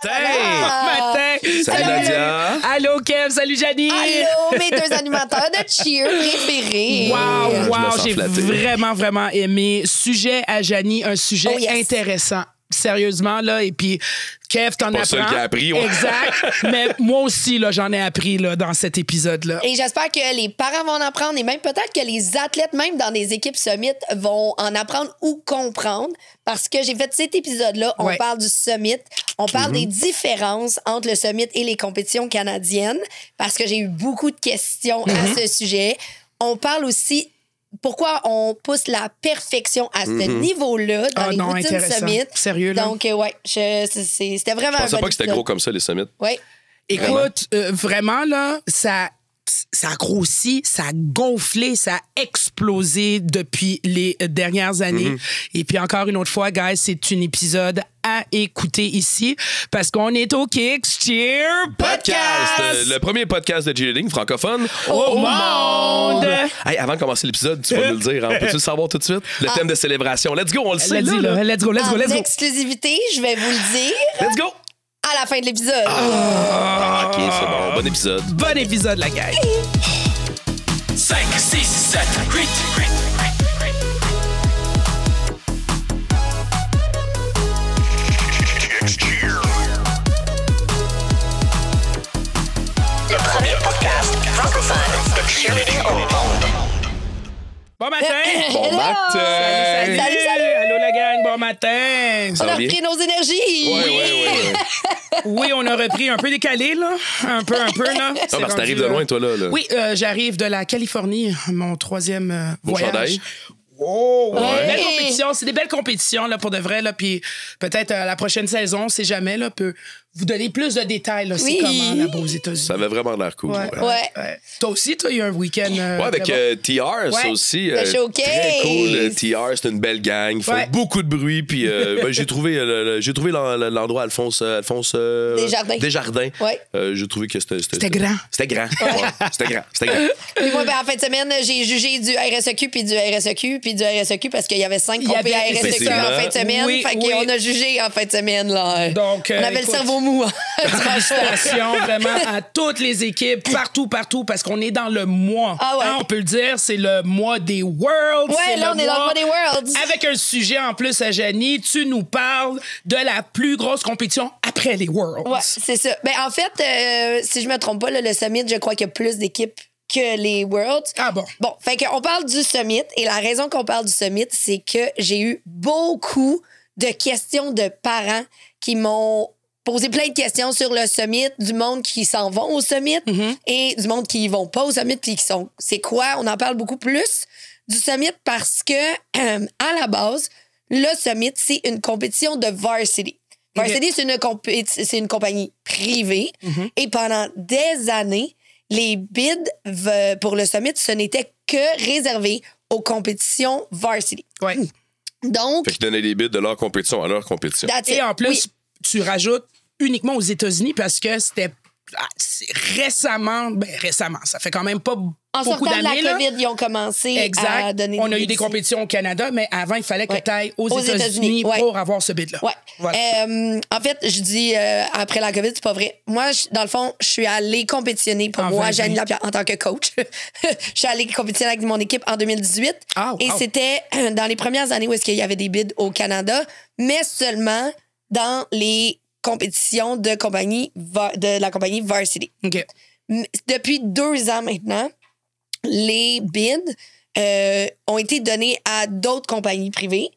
Matin! Salut Nadia! Allô Kev, salut Janie! Allô, mes deux animateurs de cheer préférés! Wow, j'ai flatté. vraiment aimé. Sujet à Janie, un sujet intéressant. Sérieusement, là, et puis Kev, t'en apprends. Pas seul qui a appris, ouais. Exact. Mais moi aussi, là, j'en ai appris là, dans cet épisode-là. Et j'espère que les parents vont en apprendre et même peut-être que les athlètes, même dans des équipes Summit, vont en apprendre ou comprendre. Parce que j'ai fait cet épisode-là, on parle du Summit, on parle des différences entre le Summit et les compétitions canadiennes, parce que j'ai eu beaucoup de questions à ce sujet. On parle aussi pourquoi on pousse la perfection à ce niveau-là dans les routines Summit. Sérieux, là? Donc, c'était vraiment Je pensais pas que c'était gros comme ça, les summits. Oui. Écoute, vraiment, là, ça a grossi, ça a gonflé, ça a explosé depuis les dernières années. Et puis encore une autre fois, guys, c'est un épisode à écouter ici parce qu'on est au Kicks Cheer Podcast! Le premier podcast de cheerleading francophone au monde! Hey, avant de commencer l'épisode, tu vas nous le dire, hein, peux-tu le savoir tout de suite? Le thème de célébration. Let's go, on le sait. Let's go. En exclusivité, je vais vous le dire. Let's go! À la fin de l'épisode. OK, c'est bon. Bon épisode. Bon épisode, la gang. 5, 6, 7, 8. Le premier podcast francophone de cheerleading au monde. Bon matin! Bon matin! Salut. Allô, la gang, bon matin! On a repris nos énergies. Ouais. Oui, on a repris un peu décalé, là. Un peu, là. Non, parce que t'arrives de loin, toi, là. Oui, j'arrive de la Californie, mon troisième voyage. Chandail? Oh, Ouais. belle compétition. C'est des belles compétitions, là, pour de vrai, là. Puis peut-être la prochaine saison, on sait jamais, là, peut vous donner plus de détails, là. C'est comment, là-bas aux États-Unis. Ça avait vraiment l'air cool. Ouais. Toi aussi, tu as eu un week-end. avec TR, ça aussi. Le showcase. Très cool. TR, c'est une belle gang. Ils font beaucoup de bruit. Puis j'ai trouvé l'endroit Alphonse Desjardins. Ouais. J'ai trouvé que c'était grand. C'était grand. Ouais, c'était grand. Puis moi, en fin de semaine, j'ai jugé du RSEQ puis du RSEQ puis du RSEQ parce qu'il y avait 5 compés à RSEQ en fin de semaine. Oui, fait qu'on a jugé en fin de semaine. Là. Donc, on avait le cerveau mou. Félicitations vraiment à toutes les équipes, partout, parce qu'on est dans le mois. Ah ouais. On peut le dire, c'est le mois des Worlds. Ouais, là, on est dans le mois des Worlds. Avec un sujet en plus à Janie, tu nous parles de la plus grosse compétition après les Worlds. Ouais, c'est ça. Ben, en fait, si je me trompe pas, là, le Summit, je crois qu'il y a plus d'équipes que les Worlds. Ah bon? Bon, fait qu'on parle du Summit et la raison qu'on parle du Summit, c'est que j'ai eu beaucoup de questions de parents qui m'ont posé plein de questions sur le Summit, du monde qui s'en vont au Summit et du monde qui y vont pas au Summit puis qui sont... C'est quoi? On en parle beaucoup plus du Summit parce que, à la base, le Summit, c'est une compétition de varsity. Varsity, c'est une compagnie privée et pendant des années, les bids pour le Summit, ce n'était que réservé aux compétitions varsity. Ouais. Donc... Fait qu'ils donnaient les bits de leur compétition à leur compétition. Et en plus, tu rajoutes uniquement aux États-Unis parce que c'était récemment, ça fait quand même pas en beaucoup sortant de d'années. la COVID, ils ont commencé à donner On a des eu des bits. compétitions au Canada, mais avant, il fallait que tu ailles aux États-Unis ouais. pour avoir ce bid-là. Ouais. Voilà. En fait, je dis après la COVID, c'est pas vrai. Moi, dans le fond, je suis allée compétitionner pour En moi, 2020. Janie Lapierre, en tant que coach. Je suis allée compétitionner avec mon équipe en 2018. Ah, wow. Et c'était dans les premières années où est-ce qu'il y avait des bids au Canada, mais seulement dans les compétitions de la compagnie Varsity. OK. Depuis 2 ans maintenant, les bids ont été donnés à d'autres compagnies privées,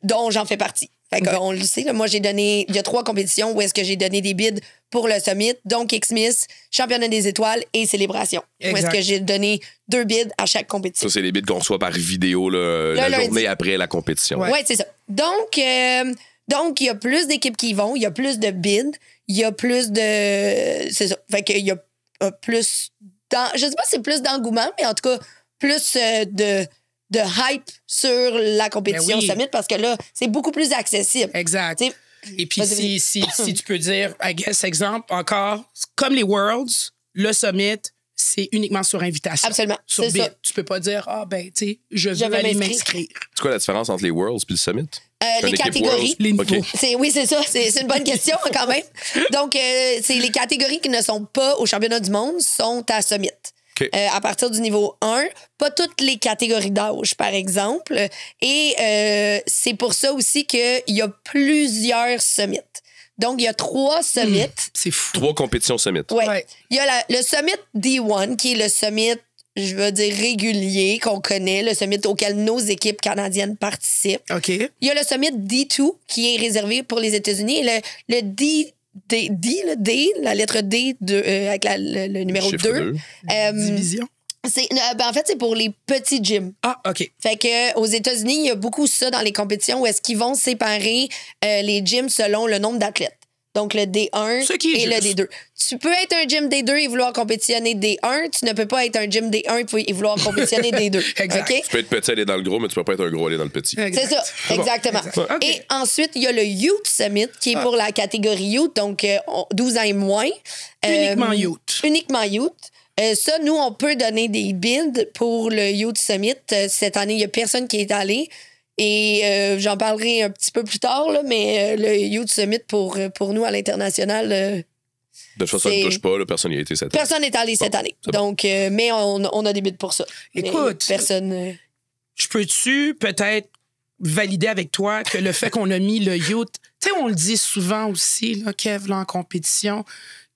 dont j'en fais partie. Fait qu'on le sait, là, moi, j'ai donné... Il y a 3 compétitions où est-ce que j'ai donné des bids pour le Summit, donc X-Miss, Championnat des étoiles et Célébration. Où est-ce que j'ai donné 2 bids à chaque compétition. Ça, c'est les bits qu'on reçoit par vidéo la lundi. journée après la compétition. Ouais, c'est ça. Donc, il y a plus d'équipes qui y vont, il y a plus de bids, il y a plus de... C'est ça. Fait qu'il y a plus... Je sais pas si c'est plus d'engouement, mais en tout cas, plus de hype sur la compétition Summit parce que là, c'est beaucoup plus accessible. Exact. T'sais, et puis, si tu peux dire, I guess, exemple, encore, comme les Worlds, le Summit, c'est uniquement sur invitation. Absolument. Sur C'est bid. ça. Tu peux pas dire, je veux aller m'inscrire. C'est quoi la différence entre les Worlds et le Summit? Les catégories. Les niveaux. OK. Oui, c'est ça. C'est une bonne question, quand même. Donc, c'est les catégories qui ne sont pas au championnat du monde sont à Summit. OK. À partir du niveau 1, pas toutes les catégories d'âge, par exemple. Et c'est pour ça aussi qu'il y a plusieurs summits. Donc, il y a 3 summits. C'est fou. 3 compétitions Summit. Ouais. Il y a le summit D1, qui est le summit, je veux dire, régulier, qu'on connaît, le summit auquel nos équipes canadiennes participent. OK. Il y a le summit D2, qui est réservé pour les États-Unis. Et le D, la lettre D avec le numéro Chiffre 2. Division. En fait, c'est pour les petits gyms. Ah, OK. Fait que aux États-Unis, il y a beaucoup ça dans les compétitions où est-ce qu'ils vont séparer les gyms selon le nombre d'athlètes. Donc, le D1 Ce qui est et le juste. D2. Tu peux être un gym D2 et vouloir compétitionner D1. Tu ne peux pas être un gym D1 et vouloir compétitionner D2. Exact. OK? Tu peux être petit, aller dans le gros, mais tu peux pas être un gros, aller dans le petit. C'est ça, exactement. OK. Et ensuite, il y a le Youth Summit qui est pour la catégorie Youth, donc 12 ans et moins. Uniquement Youth. Uniquement Youth. Ça, nous, on peut donner des bids pour le Youth Summit. Cette année, il n'y a personne qui est allé. Et j'en parlerai un petit peu plus tard, là, mais le Youth Summit pour nous à l'international, De toute façon, ça ne touche pas, là, personne n'y a été cette année. personne n'est allé cette année. c'est bon. Donc, mais on a des bids pour ça. Écoute, Mais personne. Je peux-tu peut-être valider avec toi que le fait qu'on a mis le youth, tu sais, on le dit souvent aussi, là, Kev, là, en compétition,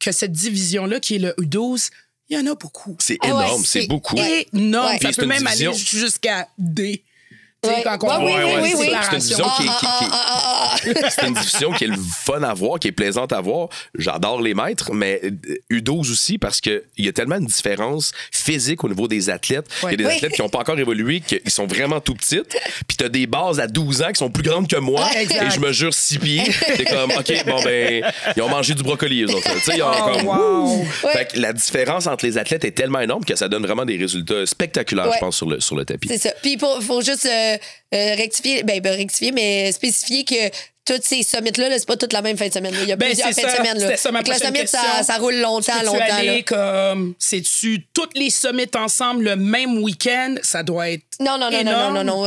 que cette division-là, qui est le U12, il y en a beaucoup. C'est Ah ouais, énorme, c'est beaucoup. Énorme. Ouais. Ça Puis c'est peut une même division. aller jusqu'à D. Tu sais, Ouais. quand on Ouais, voit oui, une oui, oui. déclaration. C'est une division c'est une division qui est le fun à voir, qui est plaisante à voir. J'adore les maîtres, mais U12 aussi parce qu'il y a tellement de différences physiques au niveau des athlètes. Il y a des Oui. athlètes qui n'ont pas encore évolué, qui sont vraiment tout petites. Puis tu as des bases à 12 ans qui sont plus grandes que moi. Ouais, exact. Et je mesure 6 pieds. C'est comme, OK, bon, ben, ils ont mangé du brocoli, eux autres. Tu sais, ils ont Oh, comme, wow. Wouh! Fait que la différence entre les athlètes est tellement énorme que ça donne vraiment des résultats spectaculaires, Ouais. je pense, sur le tapis. C'est ça. Puis il faut juste rectifier, mais spécifier que tous ces summits-là, là, c'est pas toute la même fin de semaine. Là. Il y a Ben, plusieurs c'est fins de ça. semaine. Là. C'était ça, ma Fait que le prochaine summit, question. ça roule longtemps, Peux-tu longtemps. aller Là. comme, c'est-tu toutes les summits ensemble le même week-end? Ça doit être Non. énorme.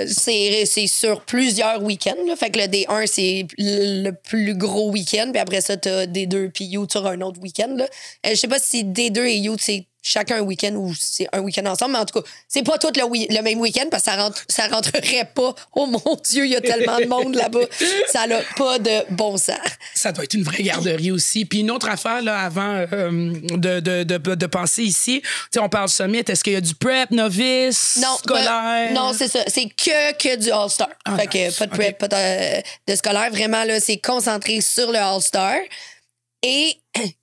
C'est sur plusieurs week-ends. Là. Fait que le D1, c'est le plus gros week-end. Puis après ça, t'as D2 puis Youth sur un autre week-end. Là. Je sais pas si D2 et Youth, c'est chacun un week-end ou c'est un week-end ensemble. Mais en tout cas, c'est pas tout le même week-end parce que ça rentrerait pas. Oh mon Dieu, il y a tellement de monde là-bas. Ça n'a pas de bon sens. Ça doit être une vraie garderie aussi. Puis une autre affaire, là, avant de passer ici, tu sais, on parle summit. Est-ce qu'il y a du prep, novice, scolaire? Non, c'est ça. C'est que du All-Star. Ah, fait que nice. pas de prep, pas de scolaire. Vraiment, là, c'est concentré sur le All-Star. Et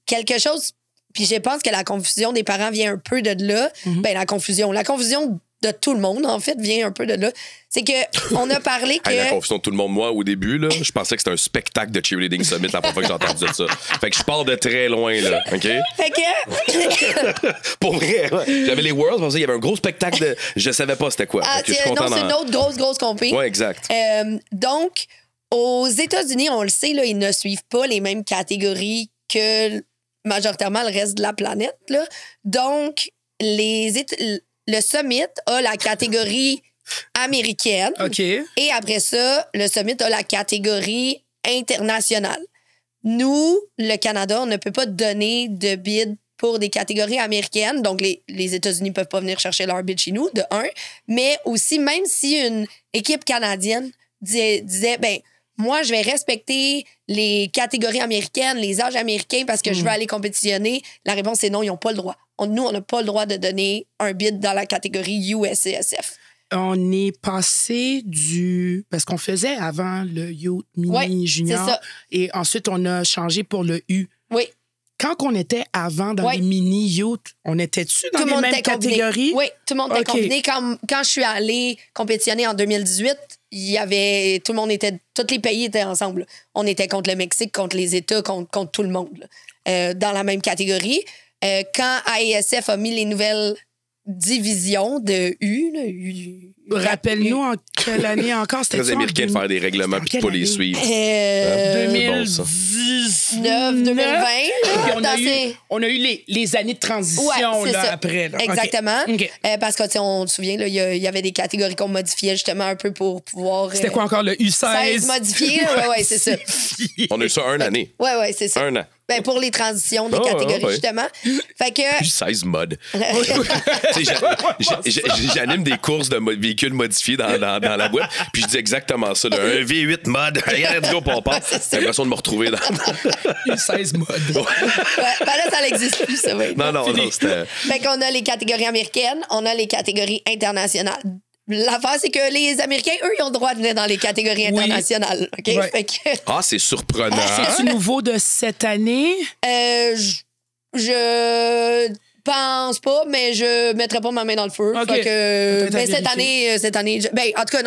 quelque chose... Puis je pense que la confusion des parents vient un peu de là. Ben, la confusion de tout le monde, en fait, vient un peu de là. C'est que on a parlé que... Hey, la confusion de tout le monde, moi, au début, là, je pensais que c'était un spectacle de cheerleading summit la première fois que j'ai entendu ça. Fait que je pars de très loin, là, OK? Fait que... Pour vrai, ouais. J'avais les Worlds, je pensais qu'il y avait un gros spectacle de... Je savais pas c'était quoi. Ah, Fait que je suis non, content c'est une autre grosse compé. Ouais, exact. Donc, aux États-Unis, on le sait, là, ils ne suivent pas les mêmes catégories que majoritairement le reste de la planète. Là. Donc, le Summit a la catégorie américaine. OK. Et après ça, le Summit a la catégorie internationale. Nous, le Canada, on ne peut pas donner de bid pour des catégories américaines. Donc, les États-Unis ne peuvent pas venir chercher leur bid chez nous, de un. Mais aussi, même si une équipe canadienne disait ben moi, je vais respecter les catégories américaines, les âges américains parce que je veux aller compétitionner. La réponse est non, ils n'ont pas le droit. Nous, on n'a pas le droit de donner un bid dans la catégorie USCSF. On est passé parce qu'on faisait avant le Youth Mini Ouais, Junior. c'est ça. Et ensuite, on a changé pour le U. Oui. Quand on était avant dans Ouais. les mini Youth, on était-tu dans Tout le les monde mêmes était combiné. catégories? Oui, tout le monde était OK. combiné. Quand je suis allée compétitionner en 2018, il y avait tous les pays étaient ensemble. On était contre le Mexique, contre les États, contre tout le monde, là, dans la même catégorie. Quand AESF a mis les nouvelles division de U. Là, U. Rappelle-nous en quelle année encore? C'était Très américain de faire des règlements puis de pas les suivre. 2019, 2020. Là, on a eu les années de transition ouais, là, ça. après. Là. Exactement. Okay. Parce que, on se souvient, il y avait des catégories qu'on modifiait justement un peu pour pouvoir... C'était quoi encore, le U16? 16 modifié, oui, c'est ça. On a eu ça une année. Oui, c'est ça. Un an. Ben, pour les transitions des catégories, justement. Fait que... U16 mode. J'anime des courses de véhicules modifiés dans la boîte, puis je dis exactement ça. Là, un V8 mode. Let's go, papa. J'ai l'impression de me retrouver dans... U16 mode. Ben là, ça n'existe plus, ça. Ouais. Non, c'était... Fait qu'on a les catégories américaines, on a les catégories internationales. L'affaire, c'est que les Américains, eux, ils ont le droit de venir dans les catégories internationales. OK? Ouais. Fait que... Ah, c'est surprenant. C'est-tu nouveau de cette année? Je pense pas, mais je mettrai pas ma main dans le feu. OK. Fait que, Peut-être à cette année, en tout cas,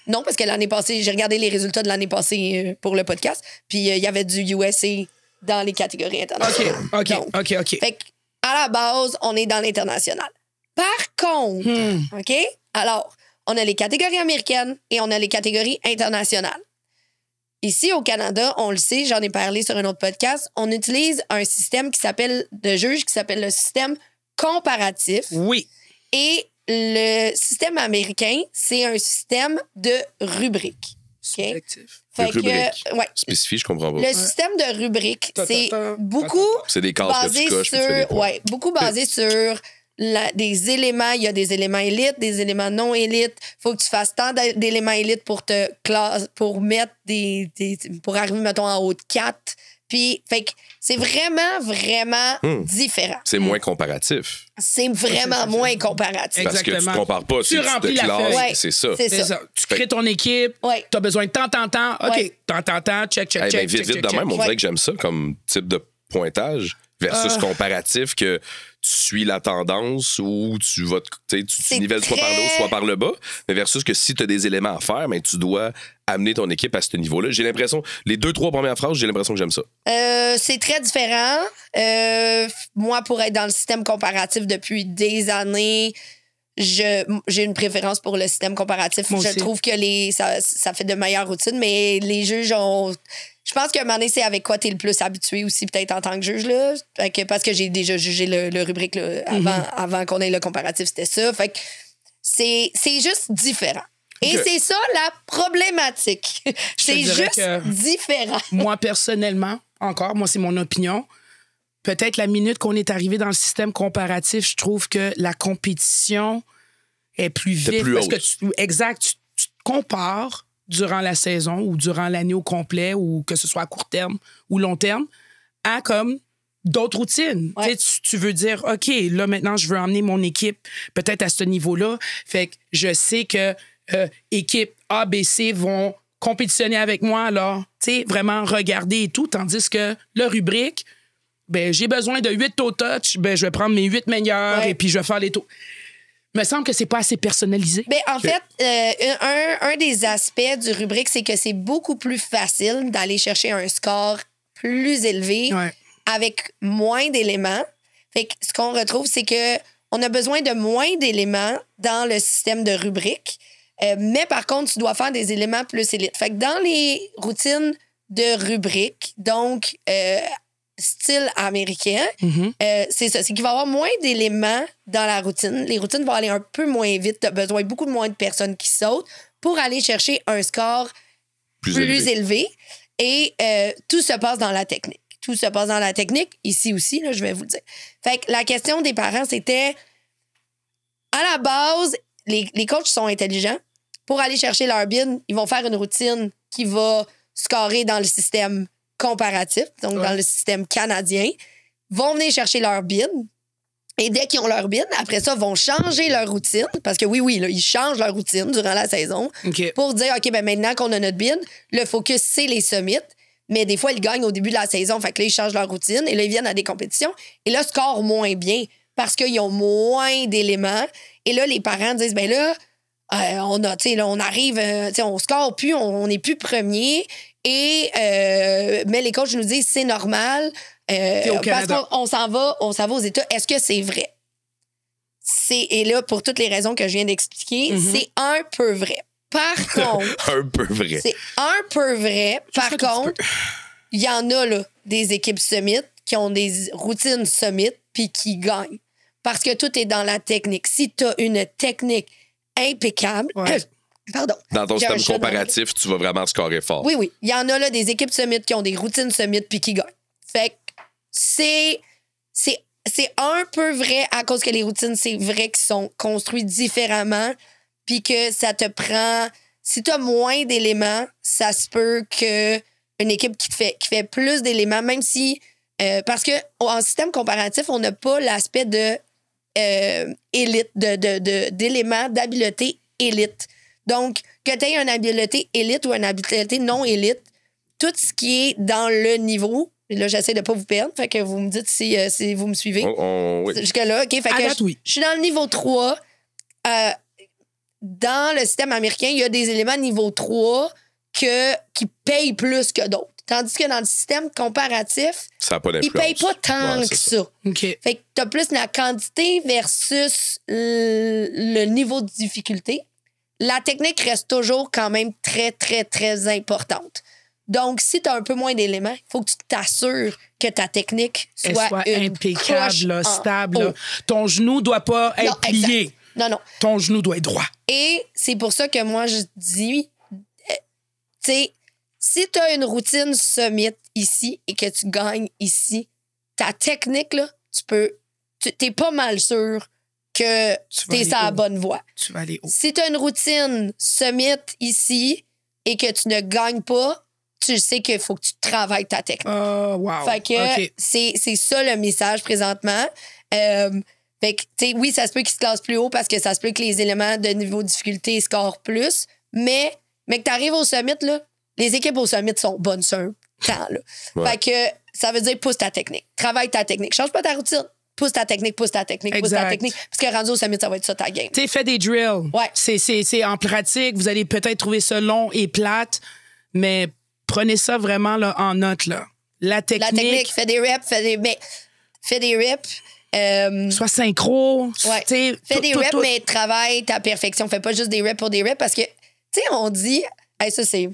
non, parce que l'année passée, j'ai regardé les résultats de l'année passée pour le podcast, puis il y avait du USA dans les catégories internationales. OK. Fait à la base, on est dans l'international. Par contre, OK? Alors, on a les catégories américaines et on a les catégories internationales. Ici, au Canada, on le sait, j'en ai parlé sur un autre podcast, on utilise un système de juge qui s'appelle le système comparatif. Oui. Et le système américain, c'est un système de rubrique. OK? Fait que, ouais. Spécifié, je comprends pas. Le système de rubrique, c'est beaucoup C'est des cases que tu coches, puis tu fais des points. beaucoup basé sur des éléments. Il y a des éléments élites, des éléments non élites. Faut que tu fasses tant d'éléments élites pour pour mettre pour arriver, mettons, en haut de 4. Puis, fait que c'est vraiment différent. C'est moins comparatif. C'est vraiment moins comparatif. Parce que tu Exactement. ne compares pas, Tu tu te remplis la classes, feuille. c'est ça. C'est C'est ça. Tu crées ton équipe. Ouais. Tu as besoin de tant. OK. Ouais. Tant, check. Eh ben, vite de même, on dirait que j'aime ça comme type de pointage versus comparatif, que tu suis la tendance ou tu vas tu nivelles soit par le haut, soit par le bas, mais versus que si tu as des éléments à faire, mais tu dois amener ton équipe à ce niveau-là. J'ai l'impression, les 2-3 premières phrases, j'ai l'impression que j'aime ça. C'est très différent. Moi, pour être dans le système comparatif depuis des années, j'ai une préférence pour le système comparatif. Moi Je aussi. trouve que ça fait de meilleures routines, mais les juges ont... Je pense qu'à un moment donné, c'est avec quoi t'es le plus habitué aussi, peut-être en tant que juge, là. Parce que j'ai déjà jugé le rubrique là, avant qu'on ait le comparatif, c'était ça. Fait que c'est juste différent. Et c'est ça la problématique. C'est dirais juste que- différent. Moi, personnellement, moi, c'est mon opinion. Peut-être la minute qu'on est arrivé dans le système comparatif, je trouve que la compétition est plus vite. plus parce haute. que tu te compares durant la saison ou durant l'année au complet, ou que ce soit à court terme ou long terme, à comme d'autres routines. Ouais. Tu sais, tu veux dire, OK, là, maintenant, je veux emmener mon équipe peut-être à ce niveau-là. Fait que je sais que équipe A, B, C vont compétitionner avec moi, alors, tu sais, vraiment regarder et tout, tandis que le rubrique, ben, j'ai besoin de 8 toe touch, ben, je vais prendre mes 8 meilleurs Ouais. et puis je vais faire les taux. Me semble que c'est pas assez personnalisé. Ben, en fait, un des aspects du rubrique, c'est que c'est beaucoup plus facile d'aller chercher un score plus élevé Ouais. avec moins d'éléments. Fait que ce qu'on retrouve, c'est que on a besoin de moins d'éléments dans le système de rubrique. Mais par contre, tu dois faire des éléments plus élites. Fait que dans les routines de rubrique, donc style américain, c'est ça. C'est qu'il va y avoir moins d'éléments dans la routine. Les routines vont aller un peu moins vite. Tu as besoin de beaucoup moins de personnes qui sautent pour aller chercher un score plus élevé. Et tout se passe dans la technique. Tout se passe dans la technique. Ici aussi, là, je vais vous le dire. Fait que la question des parents, c'était... À la base, les coachs sont intelligents. Pour aller chercher leur bid, ils vont faire une routine qui va scorer dans le système comparatif, donc dans le système canadien, vont venir chercher leur bid. Et dès qu'ils ont leur bid, après ça, vont changer leur routine. Parce que oui, là, ils changent leur routine durant la saison OK. pour dire, OK, ben maintenant qu'on a notre bid, le focus, c'est les summits. Mais des fois, ils gagnent au début de la saison. Fait que là, ils changent leur routine. Et là, ils viennent à des compétitions. Et là, scorent moins bien parce qu'ils ont moins d'éléments. Et là, les parents disent, ben là, on arrive, on score plus, on n'est plus premier. Et, mais les coachs nous disent, c'est normal. au Parce Canada. qu'on s'en va aux États. Est-ce que c'est vrai? Et là, pour toutes les raisons que je viens d'expliquer, c'est un peu vrai. Par contre... Un peu vrai. C'est un peu vrai. Par contre, il y en a là, des équipes Summit qui ont des routines Summit puis qui gagnent. Parce que tout est dans la technique. Si tu as une technique impeccable... Pardon. Dans ton système comparatif, tu vas vraiment scorer fort. Oui. Il y en a là, des équipes Summit qui ont des routines Summit puis qui gagnent. Fait que c'est un peu vrai à cause que les routines, c'est vrai qu'ils sont construits différemment puis que ça te prend... Si tu as moins d'éléments, ça se peut que une équipe qui fait plus d'éléments, même si... parce qu'en système comparatif, on n'a pas l'aspect de élite, d'éléments d'habileté élite. Donc, que tu aies une habileté élite ou une habileté non élite, tout ce qui est dans le niveau... Là, j'essaie de pas vous perdre. Fait que vous me dites si vous me suivez. Oui. Jusque-là, OK? Fait que je suis dans le niveau 3. Dans le système américain, il y a des éléments niveau 3 qui payent plus que d'autres. Tandis que dans le système comparatif, ça a pas ils payent pas tant que ça. OK. Fait que t'as plus la quantité versus le niveau de difficulté. La technique reste toujours quand même très, très, très importante. Donc, si tu as un peu moins d'éléments, il faut que tu t'assures que ta technique soit impeccable, là, stable. Là. Ton genou doit pas être plié. Non. Ton genou doit être droit. Et c'est pour ça que moi, je dis, tu sais, si tu as une routine Summit ici et que tu gagnes ici, ta technique, là, t'es pas mal sûr que t'es sur la bonne voie. Tu vas aller haut. Si tu as une routine Summit ici et que tu ne gagnes pas, tu sais qu'il faut que tu travailles ta technique. Oh, wow. Fait que c'est ça le message présentement. Fait que, tu sais, oui, ça se peut qu'ils se classent plus haut parce que ça se peut que les éléments de niveau de difficulté scorent plus, mais que tu arrives au Summit, là, les équipes au Summit sont bonnes sur un temps. Là. Ouais. Fait que ça veut dire pousse ta technique. Travaille ta technique. Change pas ta routine. Pousse ta technique. Pousse ta technique. Parce que rendu au Summit, ça va être ça ta game. Tu sais, fais des drills. Ouais. C'est en pratique. Vous allez peut-être trouver ça long et plate, mais prenez ça vraiment là, en note. Là. La technique. Fais des reps. Fais des reps. Sois synchro. Ouais. Fais des reps, mais travaille ta perfection. Fais pas juste des reps pour des reps parce que, tu sais, on dit... Hey, ça, c'est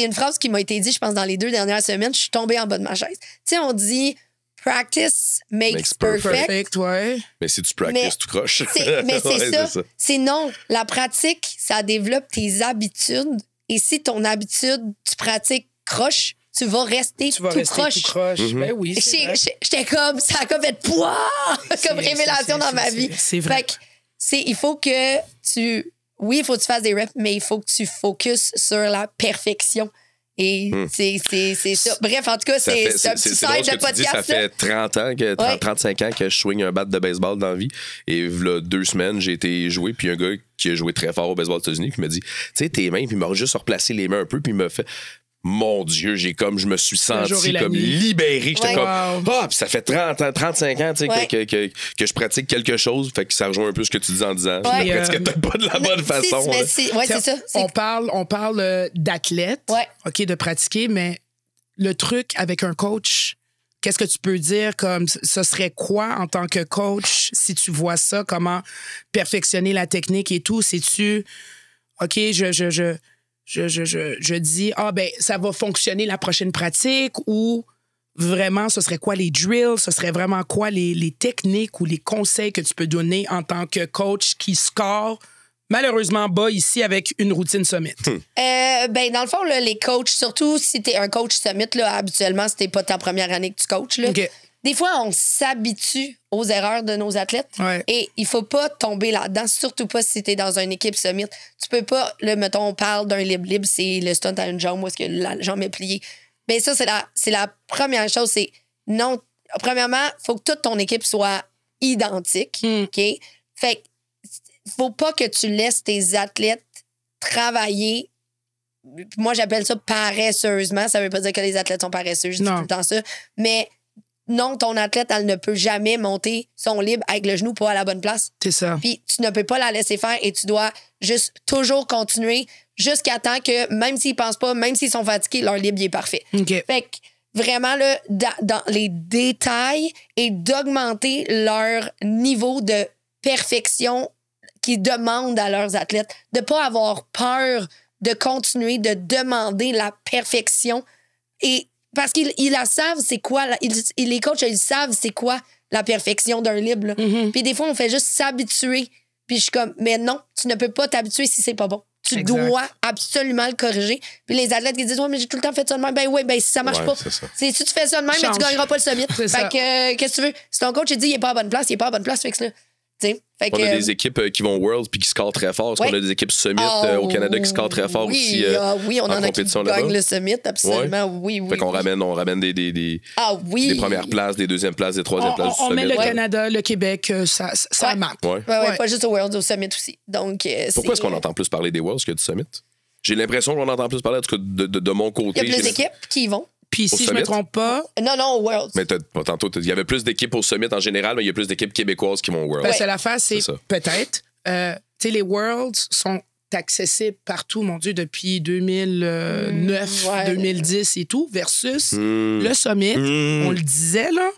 une phrase qui m'a été dite, je pense, dans les 2 dernières semaines. Je suis tombée en bas de ma chaise. Tu sais, on dit practice makes perfect. Ouais. Mais si tu practices, tu croches. Mais c'est ça. C'est non. La pratique, ça développe tes habitudes. Et si ton habitude, tu pratiques croche, tu vas rester tout croche. Ben oui, j'étais comme, ça a comme fait poids comme révélation dans ma vie. C'est vrai. Fait que, il faut que tu... Oui, il faut que tu fasses des reps, mais il faut que tu focuses sur la perfection. Et c'est ça. Bref, en tout cas, c'est un petit side de podcast. Ça fait 35 ans que je swing un bat de baseball dans la vie. Et là, 2 semaines, j'ai été jouer. Puis un gars qui a joué très fort au baseball aux États-Unis qui m'a dit, tu sais, tes mains, puis il m'a juste replacé les mains un peu, puis il m'a fait... Mon Dieu, je me suis senti comme libéré. J'étais comme, puis ça fait 35 ans que je pratique quelque chose. Fait que ça rejoint un peu ce que tu dis en disant. Je ne pratique peut-être pas de la bonne façon. C'est ça. On parle d'athlète, OK, de pratiquer, mais le truc avec un coach, qu'est-ce que tu peux dire comme ce serait quoi en tant que coach si tu vois ça, comment perfectionner la technique et tout? C'est-tu, OK, je dis, ça va fonctionner la prochaine pratique ou vraiment, ce serait quoi les drills? Ce serait vraiment quoi les techniques ou les conseils que tu peux donner en tant que coach qui score malheureusement bas ici avec une routine Summit? Dans le fond, là, les coachs, surtout si tu es un coach Summit, là, habituellement, si t'es pas ta première année que tu coaches, là, des fois, on s'habitue aux erreurs de nos athlètes. Ouais. Et il faut pas tomber là-dedans, surtout pas si tu es dans une équipe Summit. Tu peux pas, là, mettons, on parle d'un libre, c'est le stunt à une jambe où est-ce que la jambe est pliée. Mais ça, c'est la première chose. C'est non. Premièrement, il faut que toute ton équipe soit identique. OK? Fait faut pas que tu laisses tes athlètes travailler. Moi, j'appelle ça paresseusement. Ça veut pas dire que les athlètes sont paresseux. Je dis tout le temps ça. Mais non, ton athlète, elle ne peut jamais monter son libre avec le genou pas à la bonne place. C'est ça. Puis tu ne peux pas la laisser faire et tu dois juste toujours continuer jusqu'à temps que, même s'ils pensent pas, même s'ils sont fatigués, leur libre est parfait. Okay. Fait que vraiment, là, dans les détails et d'augmenter leur niveau de perfection qu'ils demandent à leurs athlètes, de pas avoir peur de continuer de demander la perfection. Et parce qu'ils la savent, c'est quoi, les coachs, ils savent c'est quoi la perfection d'un libre. Puis des fois, on fait juste s'habituer. Puis je suis comme, mais non, tu ne peux pas t'habituer si c'est pas bon. Tu dois absolument le corriger. Puis les athlètes qui disent, ouais, mais j'ai tout le temps fait ça de même. Ben oui, ben si ça marche pas. Si tu fais ça de même, mais tu gagneras pas le summit. Fait que, qu'est-ce que tu veux? Si ton coach, il dit, il est pas à bonne place, il est pas à bonne place, fait que là. Fait on a des équipes qui vont Worlds puis qui scorent très fort. Parce qu'on a des équipes Summit au Canada qui scorent très fort aussi. Oui, on en a qui gagnent le Summit, absolument. Oui. Fait qu'on ramène des premières places, des deuxièmes places, des troisièmes places du Summit. On met le Canada, le Québec, ça marque. Pas juste au Worlds, au Summit aussi. Donc, pourquoi est-ce qu'on entend plus parler des Worlds que du Summit? J'ai l'impression qu'on entend plus parler, en tout cas, de mon côté. Il y a plus d'équipes qui y vont. Puis si je me trompe pas... Non, au Worlds. Mais tantôt, il y avait plus d'équipes au Summit en général, mais il y a plus d'équipes québécoises qui vont au Worlds. Ben, c'est l'affaire, c'est peut-être. Tu sais, les Worlds sont accessibles partout, mon Dieu, depuis 2009, 2010 et tout, versus le Summit. On le disait, là,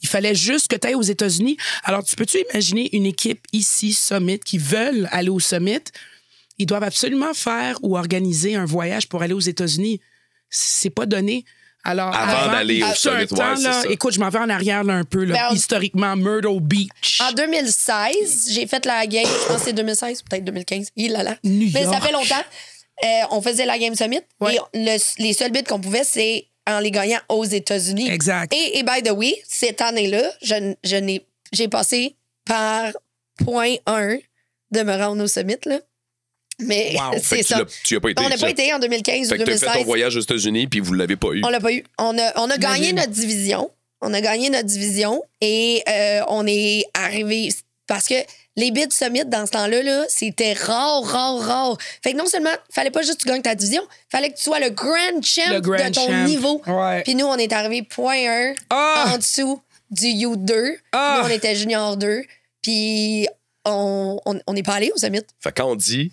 il fallait juste que tu ailles aux États-Unis. Alors, peux-tu imaginer une équipe ici, Summit, qui veulent aller au Summit? Ils doivent absolument faire ou organiser un voyage pour aller aux États-Unis. C'est pas donné. Alors, avant d'aller au Summit, écoute, je m'en vais en arrière là, un peu, là, historiquement, Myrtle Beach. En 2016, j'ai fait la game, je pense que c'est 2016, peut-être 2015. New Mais York. ça fait longtemps. On faisait la Game Summit. Ouais. Et les seuls bits qu'on pouvait, c'est en les gagnant aux États-Unis. Exact. Et by the way, cette année-là, j'ai passé par point 1 de me rendre au Summit, là. Mais c'est ça. Tu n'y as pas été. On n'a pas été en 2015 ou 2016. Tu as fait ton voyage aux États-Unis puis vous ne l'avez pas eu. On l'a pas eu. On a gagné notre division. Et on est arrivé... Parce que les bids Summit, dans ce temps-là, c'était rare. Fait que non seulement, fallait pas juste que tu gagnes ta division, fallait que tu sois le grand champ de ton niveau. Ouais. Puis nous, on est arrivé point 1 en dessous du U2. Nous, on était junior 2. Puis on n'est pas allé au Summit. Fait quand on dit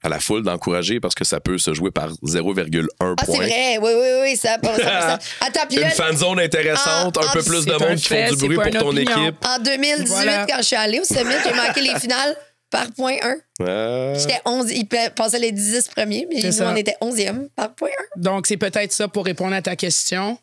à la foule d'encourager parce que ça peut se jouer par 0,1 point. C'est vrai, oui, ça. Attends, puis une fanzone intéressante, un peu plus de monde qui font du bruit pour ton équipe. En 2018, quand je suis allée au Summit, j'ai manqué les finales par point 1. J'étais 11, ils passaient les 10 premiers, mais nous, on était 11e par point 1. Donc, c'est peut-être ça pour répondre à ta question.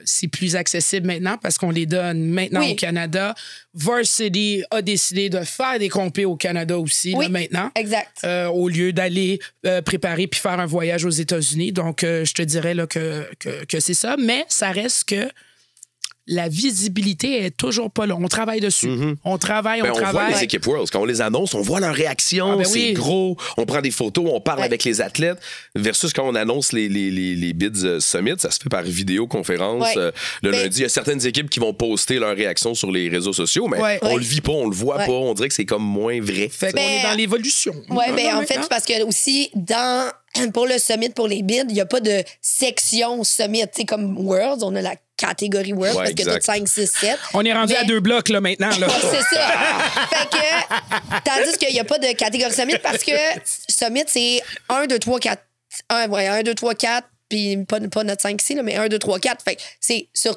C'est plus accessible maintenant parce qu'on les donne maintenant au Canada. Varsity a décidé de faire des compés au Canada aussi là, maintenant. Exact. Au lieu d'aller préparer puis faire un voyage aux États-Unis. Donc, je te dirais là, que c'est ça. Mais ça reste que la visibilité est toujours pas là. On travaille dessus. On travaille. On voit les équipes Worlds. Quand on les annonce, on voit leur réaction. C'est gros. On prend des photos, on parle avec les athlètes. Versus quand on annonce les bids Summit, ça se fait par vidéoconférence. Le lundi, il y a certaines équipes qui vont poster leur réaction sur les réseaux sociaux, mais on le vit pas, on le voit pas. On dirait que c'est comme moins vrai. Fait qu'on est dans l'évolution. Oui, en fait, c'est parce que aussi, pour le Summit, pour les bids, il n'y a pas de section Summit. Tu sais, comme Worlds, on a la catégorie World parce que tout 5, 6, 7. On est rendu à 2 blocs là, maintenant. Là. C'est ça. Fait que, tandis qu'il n'y a pas de catégorie Summit parce que Summit, c'est 1, 2, 3, 4. 1, 2, 3, 4. Puis pas notre 5 ici, là, mais 1, 2, 3, 4. Fait que c'est sur